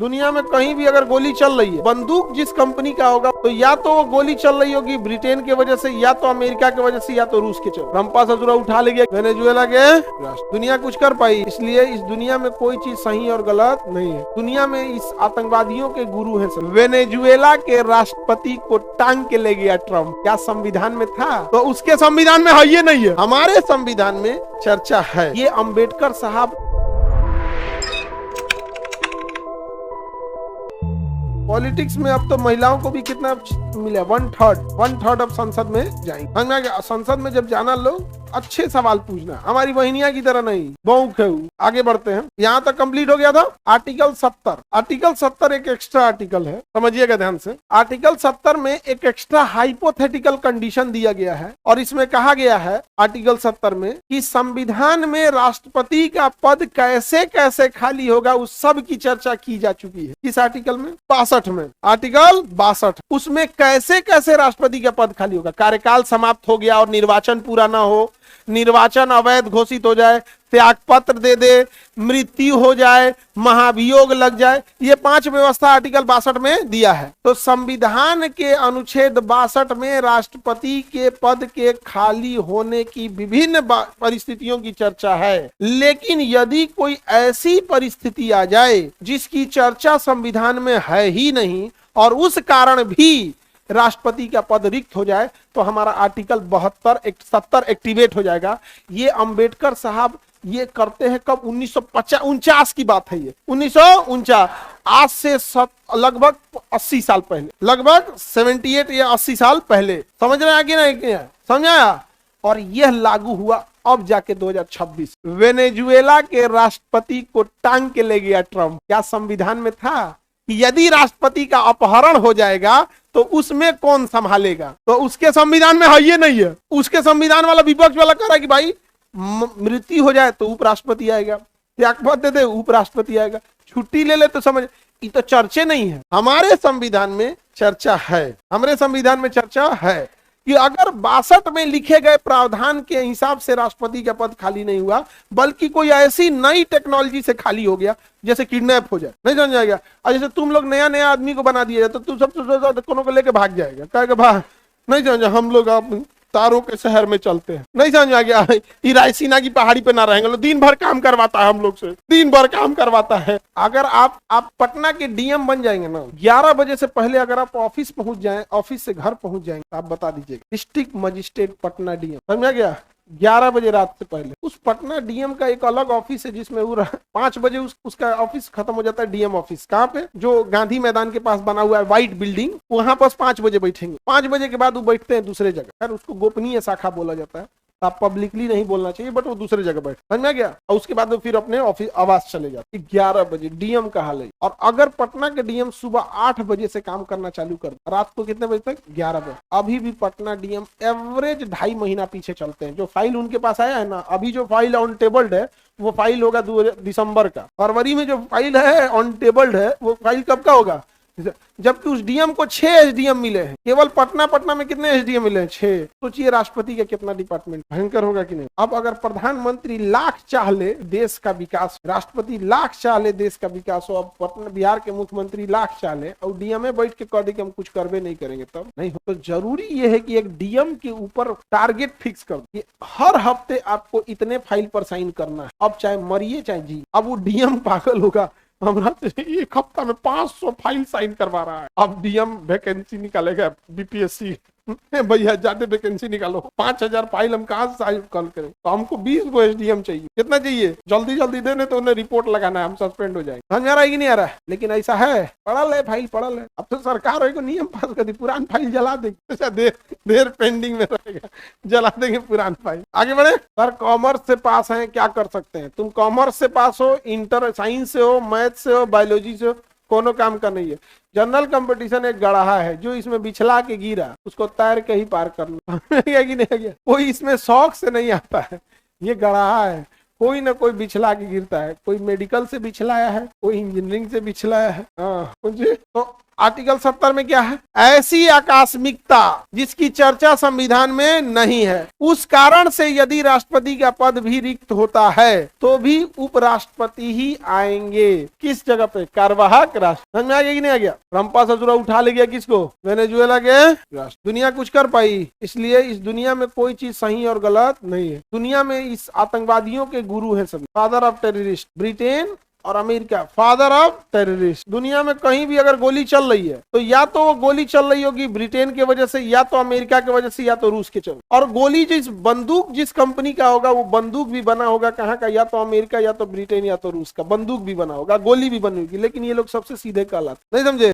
दुनिया में कहीं भी अगर गोली चल रही है, बंदूक जिस कंपनी का होगा तो या तो वो गोली चल रही होगी ब्रिटेन की वजह से, या तो अमेरिका की वजह से, या तो रूस के चल। रंपा ससुरा उठा ले गया वेनेजुएला के राष्ट्र। दुनिया कुछ कर पाई, इसलिए इस दुनिया में कोई चीज सही और गलत नहीं है। दुनिया में इस आतंकवादियों के गुरु हैं सब। वेनेजुएला के राष्ट्रपति को टांग के ले गया ट्रम्प। क्या संविधान में था? तो उसके संविधान में है, ये नहीं है। हमारे संविधान में चर्चा है। ये अंबेडकर साहब पॉलिटिक्स में अब तो महिलाओं को भी कितना मिला, 1/3 अब संसद में जाएंगे। संसद में जब जाना लोग अच्छे सवाल पूछना, हमारी बहनिया की तरह नहीं बौक है। आगे बढ़ते हैं, यहाँ तक कंप्लीट हो गया था। आर्टिकल 70 एक एक्स्ट्रा आर्टिकल है, समझिएगा ध्यान से। आर्टिकल 70 में एक एक्स्ट्रा हाइपोथेटिकल कंडीशन दिया गया है और इसमें कहा गया है आर्टिकल 70 में कि संविधान में राष्ट्रपति का पद कैसे कैसे खाली होगा, उस सब की चर्चा की जा चुकी है। इस आर्टिकल में 62 में, आर्टिकल 62, उसमें कैसे कैसे राष्ट्रपति का पद खाली होगा। कार्यकाल समाप्त हो गया और निर्वाचन पूरा ना हो, निर्वाचन अवैध घोषित हो जाए, त्याग पत्र दे दे, मृत्यु हो जाए, महाभियोग लग जाए, ये 5 व्यवस्था आर्टिकल 62 में दिया है। तो संविधान के अनुच्छेद 62 में राष्ट्रपति के पद के खाली होने की विभिन्न परिस्थितियों की चर्चा है। लेकिन यदि कोई ऐसी परिस्थिति आ जाए जिसकी चर्चा संविधान में है ही नहीं और उस कारण भी राष्ट्रपति का पद रिक्त हो जाए, तो हमारा आर्टिकल 70 एक्टिवेट हो जाएगा। ये अंबेडकर साहब ये करते हैं कब? 1949 की बात है ये, 1949, आज से लगभग 80 साल पहले, लगभग 78 या 80 साल पहले। समझ रहे हैं कि नहीं? समझाया? और यह लागू हुआ अब जाके 2026। वेनेजुएला के राष्ट्रपति को टांग के ले गया ट्रम्प। क्या संविधान में था कि यदि राष्ट्रपति का अपहरण हो जाएगा तो उसमें कौन संभालेगा? तो उसके संविधान में है, ये नहीं है। उसके संविधान वाला विपक्ष वाला कह रहा है कि भाई मृत्यु हो जाए तो उपराष्ट्रपति आएगा, त्यागपत्र दे दे उपराष्ट्रपति आएगा, छुट्टी ले ले तो समझ। ये तो चर्चे नहीं है। हमारे संविधान में चर्चा है, हमारे संविधान में चर्चा है कि अगर 62 में लिखे गए प्रावधान के हिसाब से राष्ट्रपति का पद खाली नहीं हुआ, बल्कि कोई ऐसी नई टेक्नोलॉजी से खाली हो गया, जैसे किडनैप हो जाए, नहीं समझ जाएगा, और जैसे तुम लोग नया नया आदमी को बना दिया तो तुम सब कोनो को लेके भाग जाएगा, कहेगा भाग, नहीं समझ, हम लोग आप तारों के शहर में चलते हैं, नहीं समझ आ गया, रायसीना की पहाड़ी पे ना रहेंगे। दिन भर काम करवाता है हम लोग से, दिन भर काम करवाता है। अगर आप पटना के डीएम बन जाएंगे ना, 11 बजे से पहले अगर आप ऑफिस पहुंच जाएं, ऑफिस से घर पहुंच जाएंगे, आप बता दीजिएगा डिस्ट्रिक्ट मजिस्ट्रेट पटना डीएम, समझा गया? 11 बजे रात से पहले उस पटना डीएम का एक अलग ऑफिस है जिसमें वो 5 बजे उसका ऑफिस खत्म हो जाता है। डीएम ऑफिस कहाँ पे? जो गांधी मैदान के पास बना हुआ है व्हाइट बिल्डिंग, वहां पर 5 बजे बैठेंगे। 5 बजे के बाद वो बैठते हैं दूसरे जगह, यार उसको गोपनीय शाखा बोला जाता है, आप पब्लिकली नहीं बोलना चाहिए, बट वो दूसरे जगह बैठ, समझ में गया? और उसके बाद वो फिर अपने ऑफिस आवास चले जाते। 11 बजे डीएम का हाल है। और अगर पटना के डीएम सुबह 8 बजे से काम करना चालू कर, रात को कितने बजे तक? 11 बजे। अभी भी पटना डीएम एवरेज 2.5 महीना पीछे चलते हैं। जो फाइल उनके पास आया है ना, अभी जो फाइल ऑन टेबल्ड है वो फाइल होगा दिसंबर का। फरवरी में जो फाइल है ऑन टेबल्ड है वो फाइल कब का होगा? जबकि उस डीएम को 6 एसडीएम मिले हैं। केवल पटना में कितने एसडीएम मिले हैं? 6। सोचिए राष्ट्रपति का कितना डिपार्टमेंट, भयंकर होगा कि नहीं? अब अगर प्रधानमंत्री लाख चाह ले देश का विकास, राष्ट्रपति लाख चाह ले देश का विकास हो, अब पटना बिहार के मुख्यमंत्री लाख चाह ले और डीएम में बैठ के कह दे कि हम कुछ करबे नहीं करेंगे, तब नहीं हो। तो जरूरी यह है कि एक डीएम के ऊपर टारगेट फिक्स कर दो, हर हफ्ते आपको इतने फाइल पर साइन करना है, अब चाहे मरिए चाहे जी। अब वो डीएम पागल होगा, हमरा एक हफ्ता में 500 फाइल साइन करवा रहा है। अब डीएम वैकेंसी निकालेगा बीपीएससी, भैया जाते वैकेंसी निकालो, 5000 फाइल हम कहाँ से साइन कॉल करें? तो हमको 20 गो एसडीएम चाहिए। कितना चाहिए? जल्दी जल्दी देने तो उन्हें रिपोर्ट लगाना है, हम सस्पेंड हो जाएंगे। समझ आ रहा है कि नहीं आ रहा है? लेकिन ऐसा है, पढ़ल है फाइल, पढ़ल है। अब तो सरकार है को नियम पास कर दी, पुरान फाइल जला देगी, देर पेंडिंग में रहेगा, जला देंगे पुरान फाइल। आगे बढ़े। सर कॉमर्स से पास है, क्या कर सकते हैं? तुम कॉमर्स से पास हो, इंटर साइंस से हो, मैथ से हो, बायोलॉजी से हो, कोनो काम का नहीं है। जनरल कंपटीशन एक गढ़ा है, जो इसमें बिछला के गिरा उसको तैर के ही पार कर लो। कि नहीं गया? कोई इसमें शौक से नहीं आता है, ये गढ़ा है। कोई ना कोई बिछला के गिरता है, कोई मेडिकल से बिछलाया है, कोई इंजीनियरिंग से बिछलाया है। हाँ तो आर्टिकल 70 में क्या है? ऐसी आकस्मिकता जिसकी चर्चा संविधान में नहीं है, उस कारण से यदि राष्ट्रपति का पद भी रिक्त होता है तो भी उपराष्ट्रपति ही आएंगे। किस जगह पे? कार्यवाहक राष्ट्र। समझ में आ गया कि नहीं आ गया? रंपा ससुरा उठा ले गया किसको? वेनेजुएला के राष्ट्र। दुनिया कुछ कर पाई? इसलिए इस दुनिया में कोई चीज सही और गलत नहीं है। दुनिया में इस आतंकवादियों के गुरु है सभी। फादर ऑफ टेररिस्ट ब्रिटेन और अमेरिका, फादर ऑफ टेररिस्ट। दुनिया में कहीं भी अगर गोली चल रही है तो या तो वो गोली चल रही होगी ब्रिटेन की वजह से, या तो अमेरिका की वजह से, या तो रूस के चल। और गोली जिस बंदूक जिस कंपनी का होगा वो बंदूक भी बना होगा कहाँ का? या तो अमेरिका, या तो ब्रिटेन, या तो रूस का। बंदूक भी बना होगा, गोली भी बनी होगी, लेकिन ये लोग सबसे सीधे कहलाते। नहीं समझे?